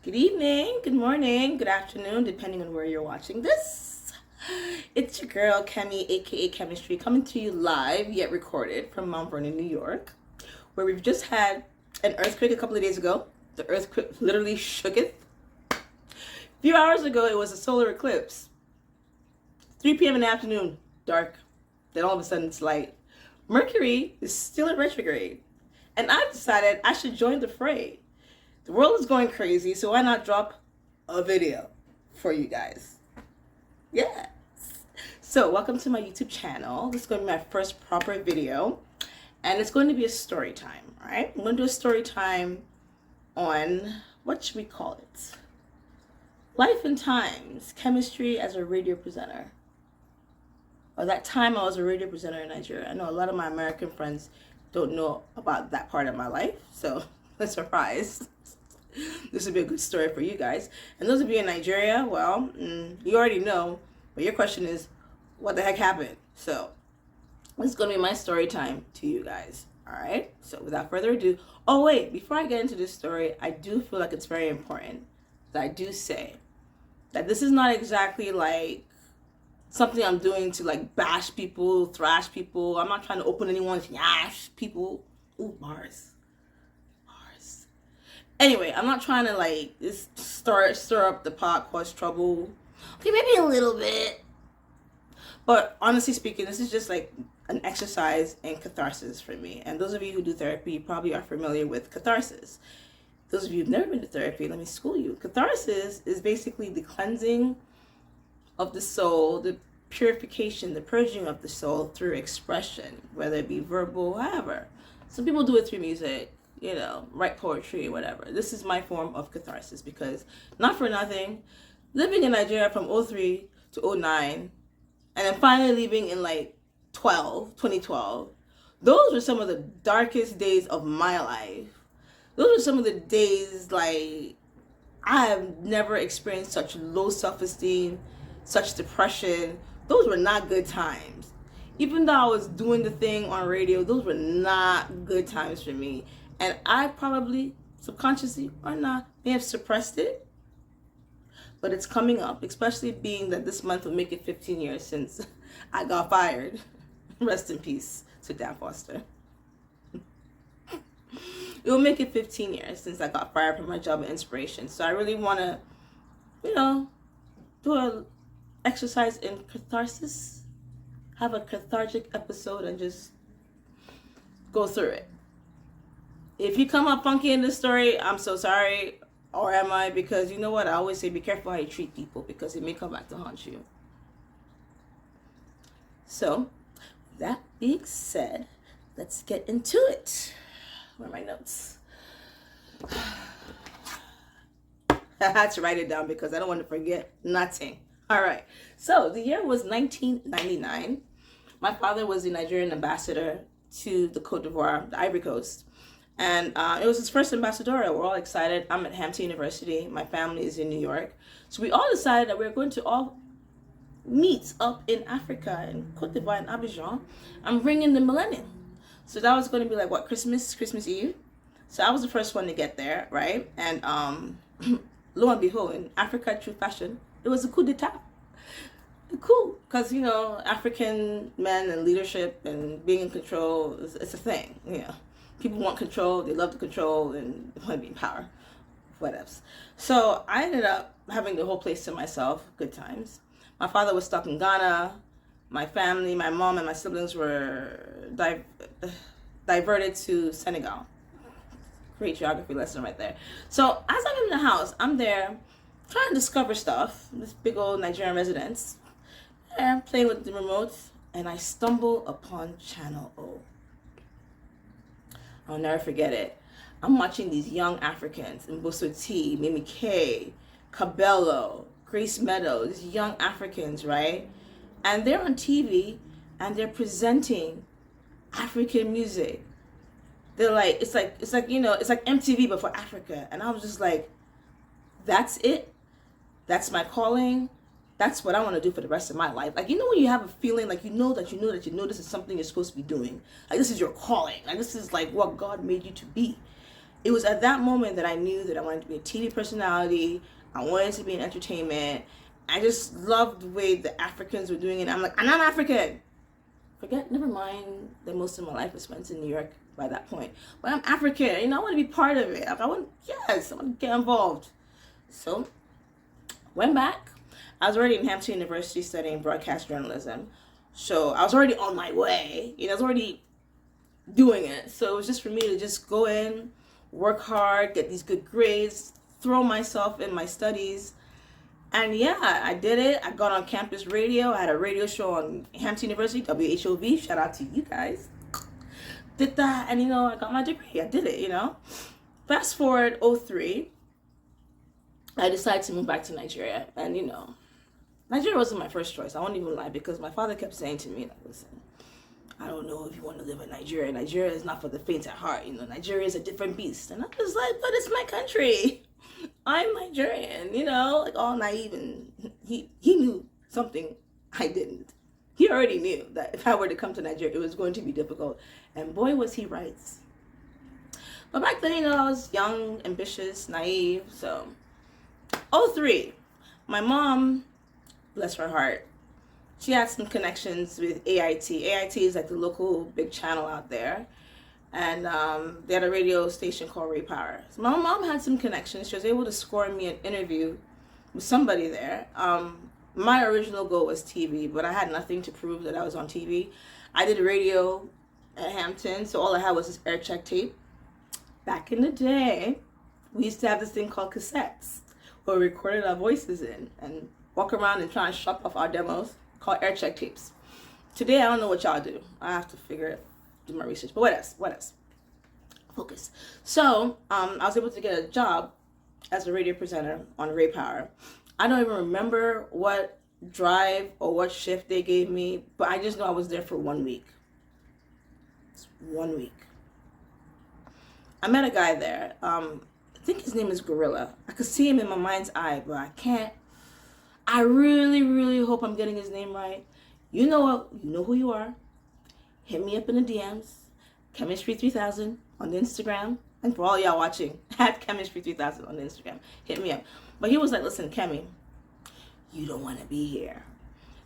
Good evening, good morning, good afternoon, depending on where you're watching this. It's your girl, Kemi, aka Chemistry, coming to you live, yet recorded from Mount Vernon, New York, where we've just had an earthquake a couple of days ago. The earthquake literally shooketh. A few hours ago, it was a solar eclipse. 3 p.m. in the afternoon, dark. Then all of a sudden, it's light. Mercury is still in retrograde. And I've decided I should join the fray. The world is going crazy, so why not drop a video for you guys? Yes. So welcome to my YouTube channel. This is going to be my first proper video, and it's going to be a story time, all right? I'm going to do a story time on, what should we call it? Life and Times, chemistry as a radio presenter. Or that time I was a radio presenter in Nigeria. I know a lot of my American friends don't know about that part of my life, so a surprise. This would be a good story for you guys. And those of you in Nigeria, well, you already know, but your question is, what the heck happened? So this is going to be my story time to you guys. All right. So without further ado, oh wait, before I get into this story, I do feel like it's very important that I do say that this is not exactly like something I'm doing to like bash people, thrash people. I'm not trying to open anyone's yash people. Ooh, bars. Anyway, I'm not trying to like just stir up the pot, cause trouble. Okay, maybe a little bit. But honestly speaking, this is just like an exercise in catharsis for me. And those of you who do therapy probably are familiar with catharsis. Those of you who've never been to therapy, let me school you. Catharsis is basically the cleansing of the soul, the purification, the purging of the soul through expression, whether it be verbal, however. Some people do it through music, you know, write poetry, whatever. This is my form of catharsis because, not for nothing, living in Nigeria from 03 to 09, and then finally leaving in like 2012, those were some of the darkest days of my life. Those were some of the days like I have never experienced such low self-esteem, such depression. Those were not good times. Even though I was doing the thing on radio, those were not good times for me. And I probably, subconsciously or not, may have suppressed it. But it's coming up, especially being that this month will make it 15 years since I got fired. Rest in peace to Dan Foster. It will make it 15 years since I got fired from my job at Inspiration. So I really want to, you know, do an exercise in catharsis. Have a cathartic episode and just go through it. If you come up funky in this story, I'm so sorry. Or am I? Because you know what? I always say be careful how you treat people because it may come back to haunt you. So, that being said, let's get into it. Where are my notes? I had to write it down because I don't want to forget nothing. All right. So, the year was 1999. My father was the Nigerian ambassador to the Côte d'Ivoire, the Ivory Coast. And it was his first ambassadorial. We're all excited. I'm at Hampton University. My family is in New York. So we all decided that we were going to all meet up in Africa, in Côte d'Ivoire, in Abidjan, and bring in the millennium. So that was going to be like, what, Christmas Eve? So I was the first one to get there, right? And lo and behold, in Africa, true fashion, it was a coup d'etat. Cool, because, you know, African men and leadership and being in control, it's a thing, you know. People want control, they love the control, and they want to be in power. What else? So I ended up having the whole place to myself, good times. My father was stuck in Ghana. My family, my mom and my siblings were diverted to Senegal. Great geography lesson right there. So as I'm in the house, I'm there trying to discover stuff, this big old Nigerian residence, and playing with the remote, and I stumble upon Channel O. I'll never forget it. I'm watching these young Africans, Mbosso T, Mimi K, Cabello, Grace Meadows, these young Africans, right? And they're on TV and they're presenting African music. They're like, it's like, you know, it's like MTV but for Africa. And I was just like, that's it? That's my calling? That's what I want to do for the rest of my life. Like, you know when you have a feeling like you know this is something you're supposed to be doing. Like, this is your calling. Like, this is like what God made you to be. it was at that moment that I knew that I wanted to be a TV personality. I wanted to be in entertainment. I just loved the way the Africans were doing it. I'm like, I'm not African. Never mind that most of my life was spent in New York by that point. But I'm African, you know, I want to be part of it. Like, I want to get involved. So, went back. I was already in Hampton University studying broadcast journalism. So, I was already on my way. You know, I was already doing it. So, it was just for me to just go in, work hard, get these good grades, throw myself in my studies. And yeah, I did it. I got on campus radio. I had a radio show on Hampton University, WHOV. Shout out to you guys. Did that, and you know, I got my degree. I did it, you know. Fast forward 03, I decided to move back to Nigeria. And you know, Nigeria wasn't my first choice. I won't even lie, because my father kept saying to me, like, listen, I don't know if you want to live in Nigeria. Nigeria is not for the faint at heart. You know, Nigeria is a different beast. And I was like, but it's my country. I'm Nigerian, you know, like all naive, and he knew something I didn't. He already knew that if I were to come to Nigeria, it was going to be difficult. And boy, was he right. But back then, you know, I was young, ambitious, naive. So, 03, my mom, bless her heart, she had some connections with AIT. AIT is like the local big channel out there. And they had a radio station called Ray Power. So my mom had some connections. She was able to score me an interview with somebody there. My original goal was TV, but I had nothing to prove that I was on TV. I did radio at Hampton, so all I had was this air check tape. Back in the day, we used to have this thing called cassettes, where we recorded our voices in and walk around and try and shop off our demos called air check tapes. Today, I don't know what y'all do. I have to figure it, do my research. But what else? Focus. So, I was able to get a job as a radio presenter on Ray Power. I don't even remember what drive or what shift they gave me, but I just know I was there for 1 week. It's 1 week. I met a guy there. I think his name is Gorilla. I could see him in my mind's eye, but I can't. I really, really hope I'm getting his name right. You know what? You know who you are. Hit me up in the DMs. Chemistry 3000 on the Instagram. And for all y'all watching, at Chemistry 3000 on the Instagram. Hit me up. But he was like, listen, Kemi, you don't want to be here.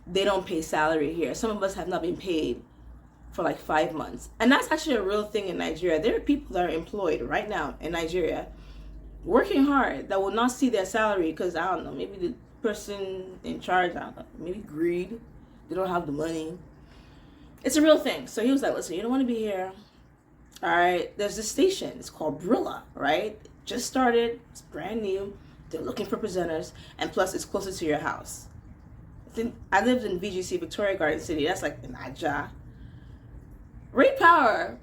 They don't pay salary here. Some of us have not been paid for like 5 months. And that's actually a real thing in Nigeria. There are people that are employed right now in Nigeria working hard that will not see their salary because, I don't know, maybe the person in charge, I don't know, maybe greed. They don't have the money. It's a real thing. So he was like, listen, you don't want to be here. All right, there's this station. It's called Brilla, right? Just started. It's brand new. They're looking for presenters. And plus, it's closer to your house. I lived in VGC, Victoria Garden City. That's like in Aja. Ray Power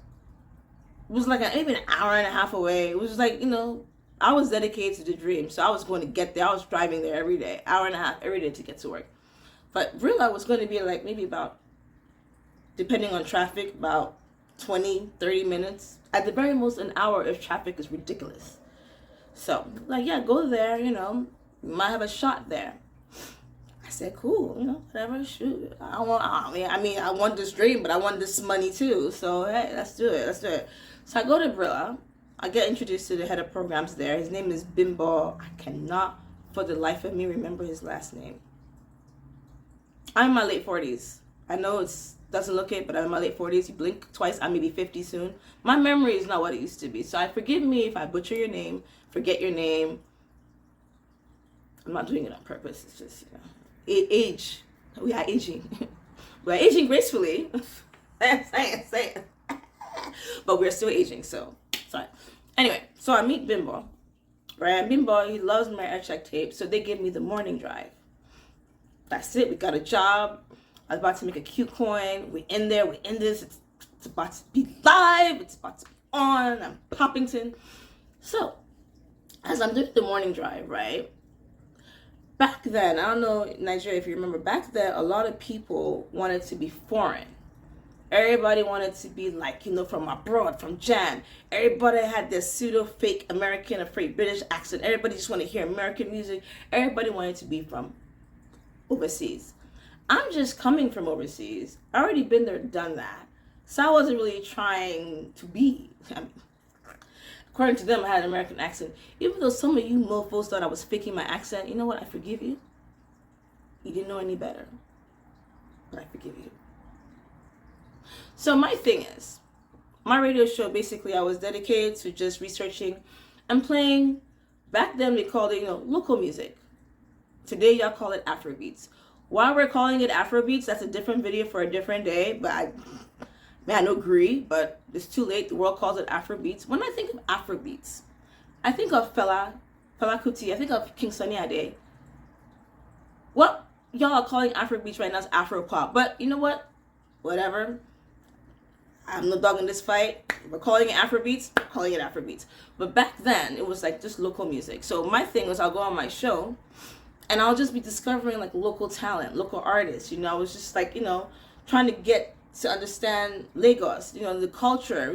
was like maybe an hour and a half away. It was like, you know, I was dedicated to the dream. So I was going to get there. I was driving there every day, hour and a half every day to get to work. But Brilla was going to be like maybe about, depending on traffic, about 20, 30 minutes. At the very most, an hour if traffic is ridiculous. So, like, yeah, go there, you know. You might have a shot there. I said, cool, you know, whatever, shoot. I want this dream, but I want this money too. So, hey, let's do it. So I go to Brilla. I get introduced to the head of programs there. His name is Bimbo. I cannot, for the life of me, remember his last name. I'm in my late 40s. I know it doesn't look it, but I'm in my late 40s. You blink twice, I may be 50 soon. My memory is not what it used to be. So forgive me if I butcher your name, forget your name. I'm not doing it on purpose. It's just, you know, age. We are aging. We are aging gracefully. Say it. But we're still aging, so sorry. Anyway, so I meet Bimbo. Right? Bimbo, he loves my air check tape, so they give me the morning drive. That's it. We got a job. I was about to make a cute coin. We're in there. We're in this. It's about to be live. It's about to be on. I'm Poppington. So, as I'm doing the morning drive, right? Back then, I don't know, Nigeria, if you remember, back then, a lot of people wanted to be foreign. Everybody wanted to be like, you know, from abroad, from Jam. Everybody had this pseudo-fake American, afraid British accent. Everybody just wanted to hear American music. Everybody wanted to be from overseas. I'm just coming from overseas. I already been there, done that. So I wasn't really trying to be. According to them, I had an American accent. Even though some of you mofos thought I was faking my accent, you know what? I forgive you. You didn't know any better. But I forgive you. So my thing is, my radio show, basically, I was dedicated to just researching and playing. Back then, we called it, local music. Today, y'all call it Afrobeats. Why we're calling it Afrobeats, that's a different video for a different day. But I don't agree, but it's too late. The world calls it Afrobeats. When I think of Afrobeats, I think of Fela Kuti. I think of King Sunny Ade. What y'all are calling Afrobeats right now is Afropop. But you know what? Whatever. I'm no dog in this fight. We're calling it Afrobeats, calling it Afrobeats. But back then, it was like just local music. So my thing was, I'll go on my show and I'll just be discovering like local talent, local artists. I was just like, trying to get to understand Lagos, the culture,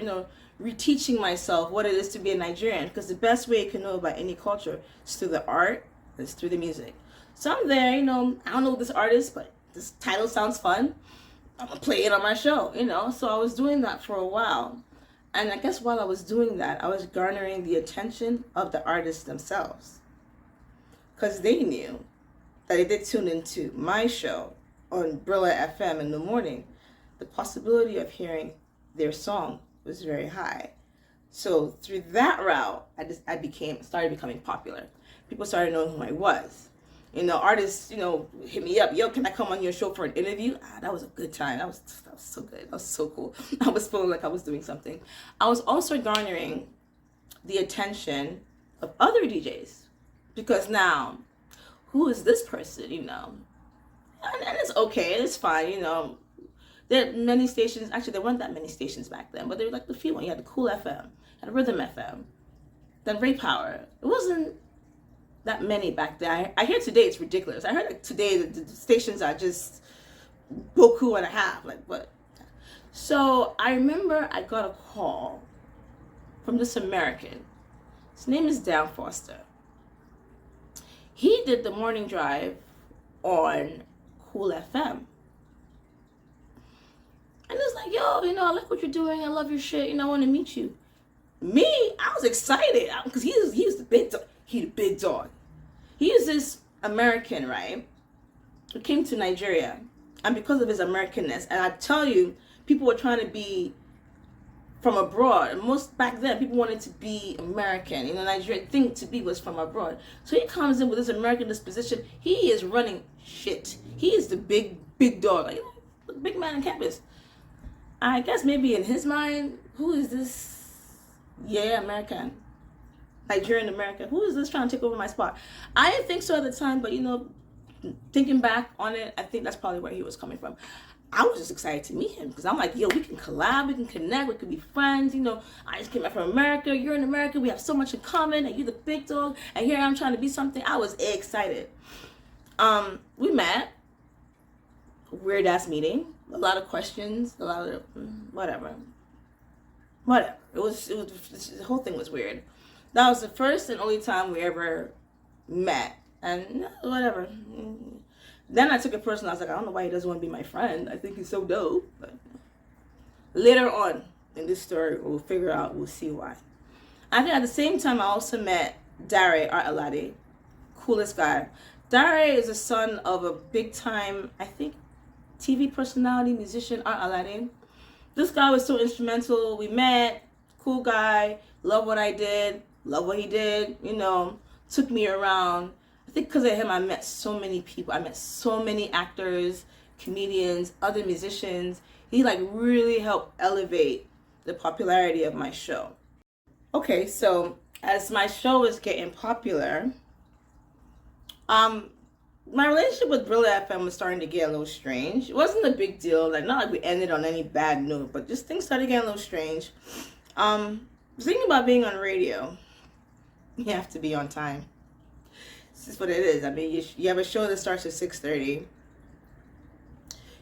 reteaching myself what it is to be a Nigerian. Because the best way you can know about any culture is through the art, is through the music. So I'm there, I don't know this artist, but this title sounds fun. I'm gonna play it on my show, So I was doing that for a while. And I guess while I was doing that, I was garnering the attention of the artists themselves. Because they knew that if they tuned into my show on Brilla FM in the morning, the possibility of hearing their song was very high. So through that route, I started becoming popular. People started knowing who I was. Artists, hit me up. Yo, can I come on your show for an interview? That was a good time. That was so good. That was so cool. I was feeling like I was doing something. I was also garnering the attention of other DJs. Because now, who is this person, And it's okay. It's fine, There are many stations. Actually, there weren't that many stations back then. But there were like the few ones. You had the Cool FM. You had Rhythm FM. Then Ray Power. It wasn't that many back then. I hear today it's ridiculous. I heard like today the stations are just boku and a half. Like what? So I remember I got a call from this American. His name is Dan Foster. He did the morning drive on Cool FM. And it's like, yo, I like what you're doing. I love your shit. I want to meet you. Me, I was excited because he was the big dog. He the big dog. He is this American, right? Who came to Nigeria, and because of his Americanness, and I tell you, people were trying to be from abroad. And most back then, people wanted to be American. Nigerian thing to be was from abroad. So he comes in with this American disposition. He is running shit. He is the big dog, like the big man on campus. I guess maybe in his mind, who is this? Yeah, American. Nigerian American. Who is this trying to take over my spot? I didn't think so at the time, but thinking back on it, I think that's probably where he was coming from. I was just excited to meet him because I'm like, yo, we can collab, we can connect, we can be friends. I just came back from America, you're in America, we have so much in common, and you're the big dog, and here I'm trying to be something. I was excited. We met. Weird ass meeting. A lot of questions, a lot of whatever. It was the whole thing was weird. That was the first and only time we ever met, and whatever. Then I took it personal. I was like, I don't know why he doesn't want to be my friend. I think he's so dope. But later on in this story, we'll figure out. We'll see why. I think at the same time, I also met Dare Art Alade, coolest guy. Dare is the son of a big time, I think, TV personality, musician, Art Alade. This guy was so instrumental. We met, cool guy, love what I did, love what he did, took me around. I think because of him, I met so many people. I met so many actors, comedians, other musicians. He really helped elevate the popularity of my show. Okay, so as my show was getting popular, my relationship with Brilla FM was starting to get a little strange. It wasn't a big deal, not like we ended on any bad note, but just things started getting a little strange. Thinking about being on radio, you have to be on time. This is what it is. I mean, you have a show that starts at 6:30.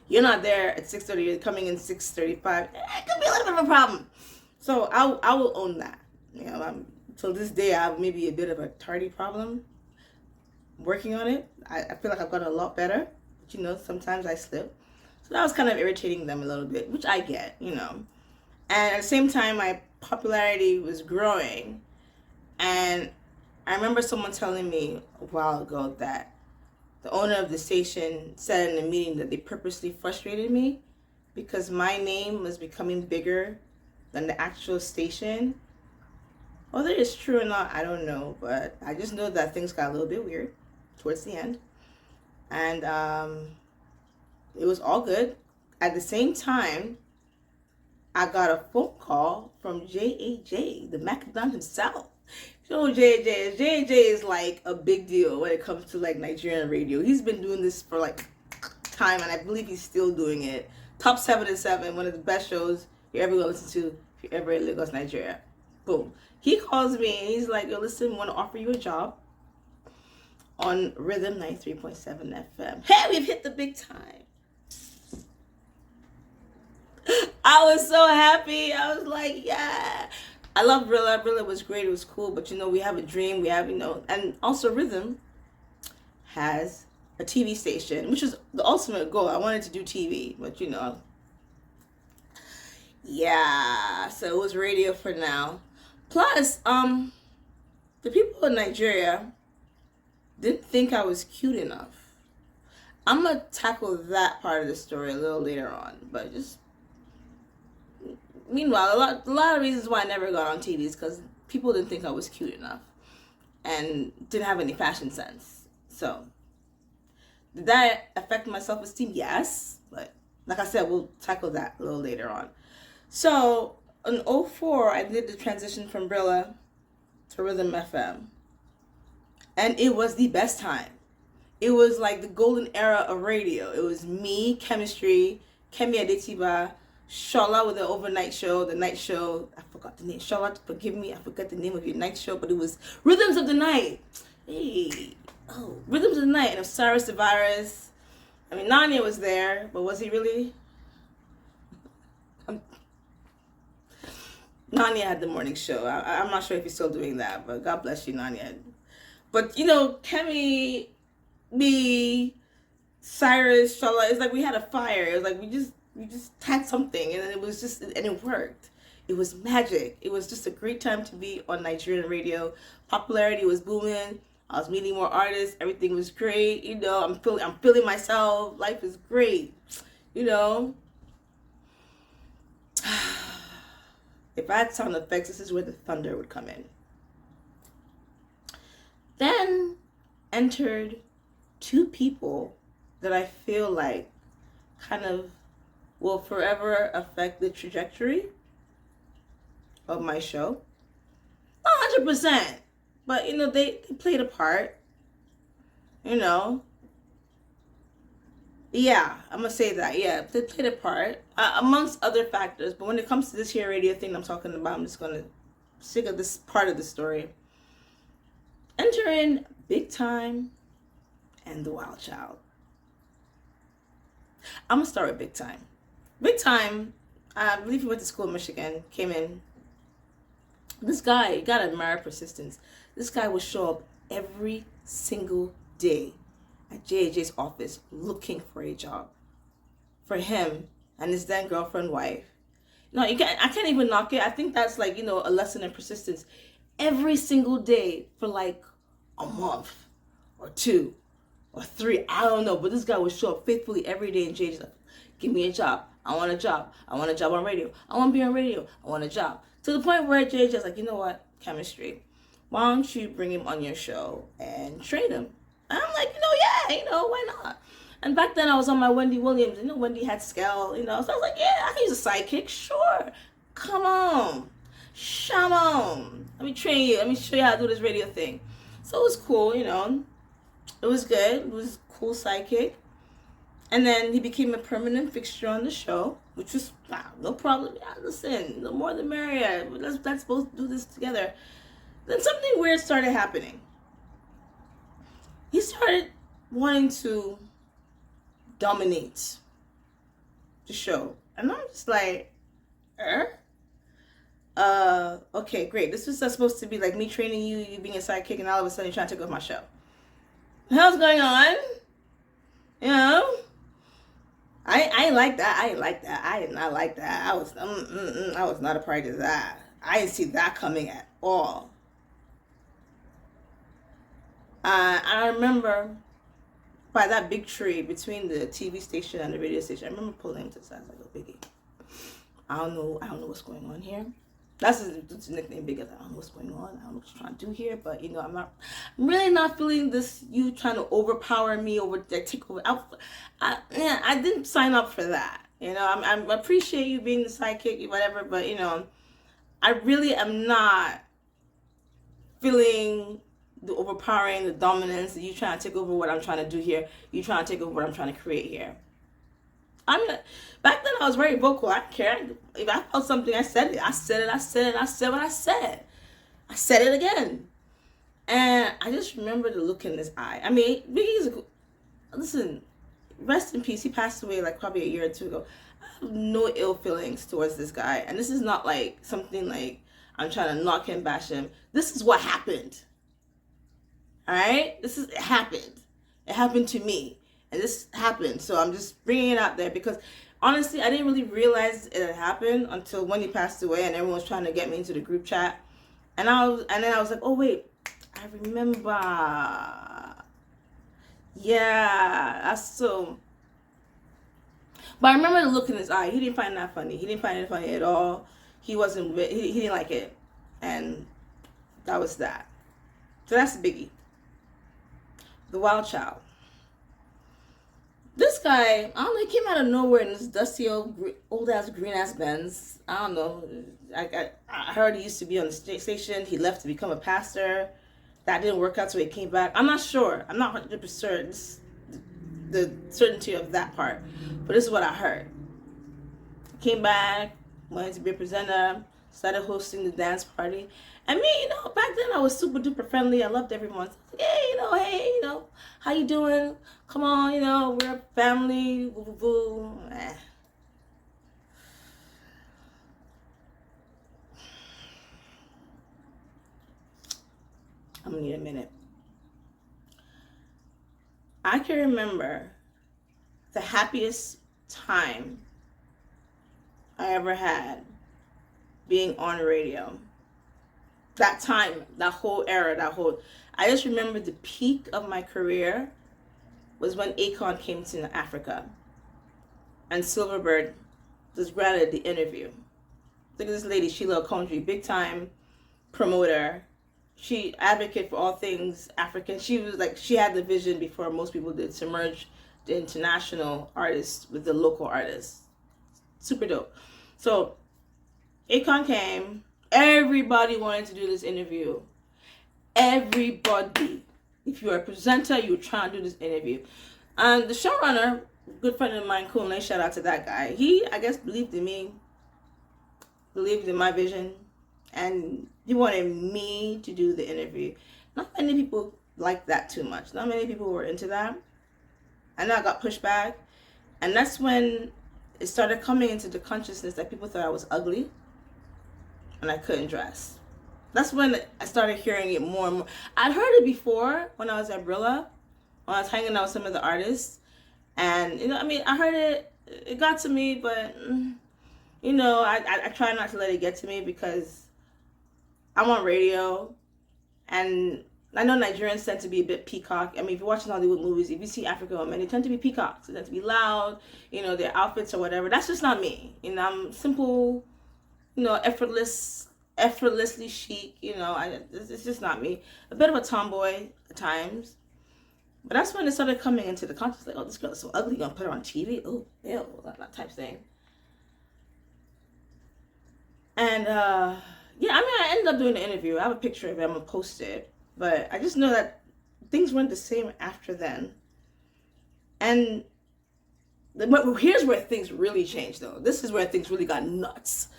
You're not there at 6:30. You're coming in 6:35. It could be a little bit of a problem. So I will own that. Till this day, I have maybe a bit of a tardy problem. Working on it. I feel like I've gotten a lot better. But, sometimes I slip. So that was kind of irritating them a little bit, which I get, And at the same time, my popularity was growing. And I remember someone telling me a while ago that the owner of the station said in a meeting that they purposely frustrated me because my name was becoming bigger than the actual station. Whether it's true or not, I don't know, but I just know that things got a little bit weird towards the end. And it was all good. At the same time, I got a phone call from J.A.J., the Macadon himself. You know who J.A.J. is? J.A.J. is like a big deal when it comes to like Nigerian radio. He's been doing this for like time, and I believe he's still doing it. Top 7 and 7, one of the best shows you're ever going to listen to if you're ever in Lagos, Nigeria. Boom. He calls me and he's like, yo, listen, we want to offer you a job on Rhythm 93.7 FM. Hey, we've hit the big time. I was so happy. I was like, yeah. I love Rilla. Rilla was great. It was cool. But, you know, we have a dream. We have, you know, and also Rhythm has a TV station, which is the ultimate goal. I wanted to do TV, but, you know, yeah. So it was radio for now. Plus, the people in Nigeria didn't think I was cute enough. I'm going to tackle that part of the story a little later on, but just meanwhile, a lot of reasons why I never got on TV is because people didn't think I was cute enough and didn't have any fashion sense. So, did that affect my self-esteem? Yes, but like I said, we'll tackle that a little later on. So, in 2004, I did the transition from Brilla to Rhythm FM, and it was the best time. It was like the golden era of radio. It was me, Chemistry, Kemi Adetiba, Shola with the overnight show, the night show. I forgot the name. Shola, forgive me. I forgot the name of your night show, but it was Rhythms of the Night. Hey, oh, Rhythms of the Night. And Osiris the Virus. I mean, Nanya was there, but was he really? Nanya had the morning show. I'm not sure if he's still doing that, but God bless you, Nanya. But, you know, Kemi, me, Cyrus, Shola, it's like we had a fire. It was like we just had something, and it was just, and it worked. It was magic. It was just a great time to be on Nigerian radio. Popularity was booming. I was meeting more artists. Everything was great. You know, I'm feeling myself. Life is great. You know. If I had sound effects, this is where the thunder would come in. Then entered two people that I feel like kind of will forever affect the trajectory of my show. Not 100%, but, you know, they played a part, you know. Yeah, I'm going to say that. Yeah, they played a part amongst other factors. But when it comes to this here radio thing I'm talking about, I'm just going to stick at this part of the story. Enter in Big Time and The Wild Child. I'm going to start with Big Time. Big Time, I believe he went to school in Michigan, came in. This guy, you gotta admire persistence. This guy would show up every single day at J.A.J's office looking for a job. For him and his then girlfriend, wife. No, I can't even knock it. I think that's like, you know, a lesson in persistence. Every single day for like a month or 2 or 3, I don't know. But this guy would show up faithfully every day in J.A.J's office. Give me a job. I want a job. I want a job on radio. I want to be on radio. I want a job. To the point where J.J.'s like, you know what? Chemistry. Why don't you bring him on your show and train him? And I'm like, you know, yeah, you know, why not? And back then I was on my Wendy Williams. You know, Wendy had Skell, you know. So I was like, yeah, I can use a sidekick. Sure. Come on. Come on. Let me train you. Let me show you how to do this radio thing. So it was cool, you know. It was good. It was a cool sidekick. And then he became a permanent fixture on the show, which was no problem. Yeah, listen, the more the merrier. Let's both do this together. Then something weird started happening. He started wanting to dominate the show. And I'm just like, okay, great. This was supposed to be like me training you, you being a sidekick, and all of a sudden you're trying to take off my show. What the hell's going on? You know? I ain't like that. I ain't like that. I did not like that. I was not a part of that. I didn't see that coming at all. I remember by that big tree between the TV station and the radio station, I remember pulling to the side like, "Oh, Biggie, I don't know what's going on here." That's his nickname, Biggie. I don't know what's going on. I don't know what you're trying to do here, but I'm really not feeling this. You trying to overpower me, take over. I didn't sign up for that. I appreciate you being the sidekick, whatever, but I really am not feeling the overpowering, the dominance, that you trying to take over what I'm trying to do here. You trying to take over what I'm trying to create here. Back then I was very vocal. I cared. If I felt something, I said it. I said it. I said what I said. I said it again. And I just remember the look in his eye. I mean, listen, rest in peace. He passed away like probably a year or two ago. I have no ill feelings towards this guy. And this is not like something like I'm trying to knock him, bash him. This is what happened. All right? It happened. It happened to me. And this happened. So I'm just bringing it out there because honestly, I didn't really realize it had happened until when he passed away and everyone was trying to get me into the group chat. And then I was like, oh wait, I remember. Yeah, that's so. But I remember the look in his eye. He didn't find that funny. He didn't find it funny at all. He didn't like it. And that was that. So that's the biggie. The Wild Child. This guy, I don't know, he came out of nowhere in this dusty old ass green ass Benz. I don't know. I heard he used to be on the station. He left to become a pastor. That didn't work out, so he came back. I'm not sure. I'm not 100% the certainty of that part. But this is what I heard. Came back, wanted to be a presenter, started hosting the dance party. And me, back then I was super duper friendly. I loved everyone. So I was like, hey, how you doing? Come on, we're a family. Woo, woo, woo. I'm gonna need a minute. I can remember the happiest time I ever had being on radio. That time, that whole era, I just remember the peak of my career was when Akon came to Africa and Silverbird was granted the interview. Look at this lady, Sheila Okonjo, big time promoter. She advocated for all things African. She had the vision before most people did to merge the international artists with the local artists. Super dope. So Akon came. Everybody wanted to do this interview. Everybody. If you're a presenter, you're trying to do this interview. And the showrunner, good friend of mine, Kunle, shout out to that guy. He, I guess, believed in me, believed in my vision, and he wanted me to do the interview. Not many people liked that too much. Not many people were into that. And I got pushed back. And that's when it started coming into the consciousness that people thought I was ugly and I couldn't dress. That's when I started hearing it more and more. I'd heard it before when I was at Brilla, when I was hanging out with some of the artists. And, I heard it. It got to me, but, I try not to let it get to me because I'm on radio. And I know Nigerians tend to be a bit peacock. If you're watching Hollywood movies, if you see African women, they tend to be peacocks. They tend to be loud, their outfits or whatever. That's just not me. I'm simple, effortlessly chic. It's just not me. A bit of a tomboy at times. But that's when it started coming into the conscious, like, oh, this girl is so ugly, gonna put her on TV? Oh, ew, that type of thing. And, I ended up doing the interview. I have a picture of it. I'm gonna post it. But I just know that things weren't the same after then. And here's where things really changed, though. This is where things really got nuts.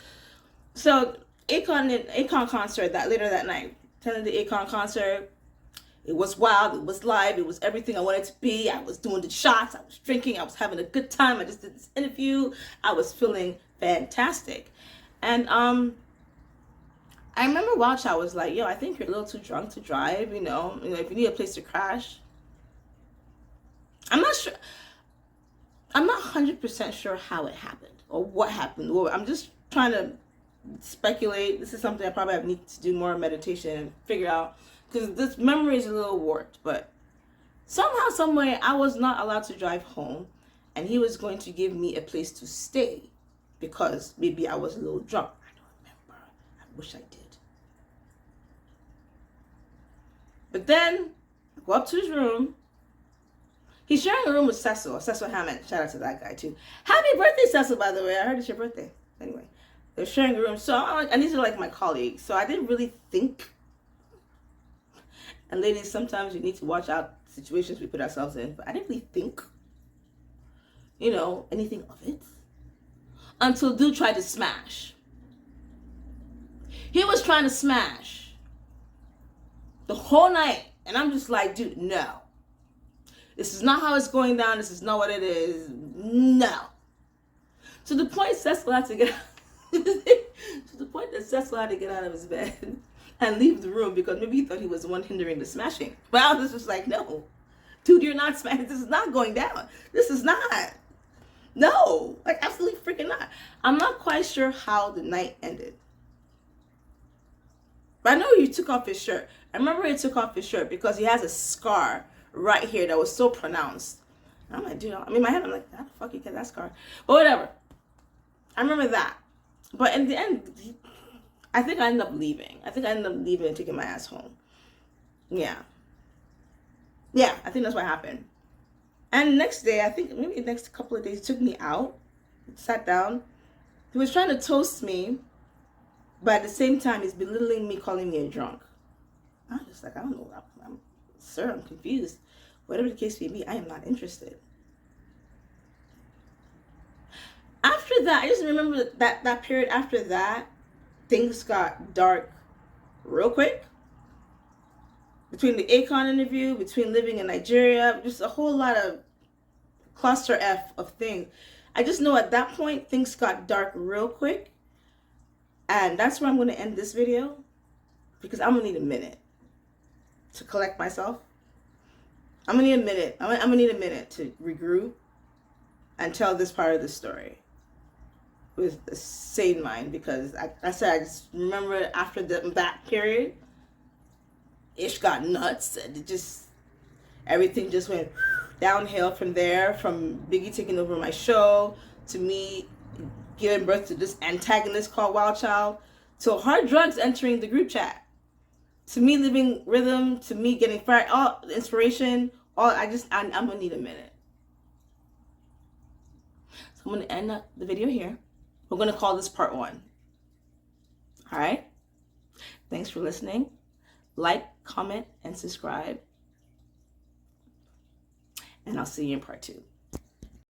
So Akon concert later that night. Attended the Akon concert. It was wild. It was live. It was everything I wanted to be. I was doing the shots. I was drinking. I was having a good time. I just did this interview. I was feeling fantastic. And I remember Wild Child was like, yo, I think you're a little too drunk to drive, if you need a place to crash. I'm not sure. I'm not 100% sure how it happened or what happened. I'm just trying to speculate. This is something I probably need to do more meditation and figure out because this memory is a little warped, but somehow, someway, I was not allowed to drive home, and he was going to give me a place to stay because maybe I was a little drunk. I don't remember. I wish I did. But then I go up to his room. He's sharing a room with Cecil Hammond. Shout out to that guy too. Happy birthday, Cecil, by the way. I heard it's your birthday. Anyway, they're sharing a room. So and these are like my colleagues. So I didn't really think. And ladies, sometimes you need to watch out situations we put ourselves in. But I didn't really think, anything of it. Until dude tried to smash. He was trying to smash the whole night. And I'm just like, dude, no. This is not how it's going down. This is not what it is. No. To the point Cecil had to get out of his bed and leave the room because maybe he thought he was the one hindering the smashing. But I was just like, no. Dude, you're not smashing. This is not going down. This is not. No. Like, absolutely freaking not. I'm not quite sure how the night ended. But I know he took off his shirt. I remember he took off his shirt because he has a scar right here that was so pronounced. And I'm like, dude, in my head, I'm like, how the fuck you get that scar? But whatever. I remember that. But in the end, I think I ended up leaving. And taking my ass home. Yeah. Yeah, I think that's what happened. And next day, I think maybe the next couple of days, he took me out, sat down. He was trying to toast me, but at the same time, he's belittling me, calling me a drunk. I'm just like, I don't know. Sir, I'm confused. Whatever the case may be, I am not interested. After that, I just remember that period after that, things got dark real quick. Between the Akon interview, between living in Nigeria, just a whole lot of cluster F of things. I just know at that point, things got dark real quick. And that's where I'm going to end this video. Because I'm going to need a minute to collect myself. I'm going to need a minute. I'm going to need a minute to regroup and tell this part of the story with a sane mind. Because I said, I just remember after that period, Ish got nuts. And everything just went downhill from there. From Biggie taking over my show, to me giving birth to this antagonist called Wild Child, to hard drugs entering the group chat, to me living rhythm, to me getting fired, all inspiration, I'm gonna need a minute. So I'm gonna end the video here. We're gonna call this part 1. All right. Thanks for listening. Like, comment, and subscribe. And I'll see you in part 2.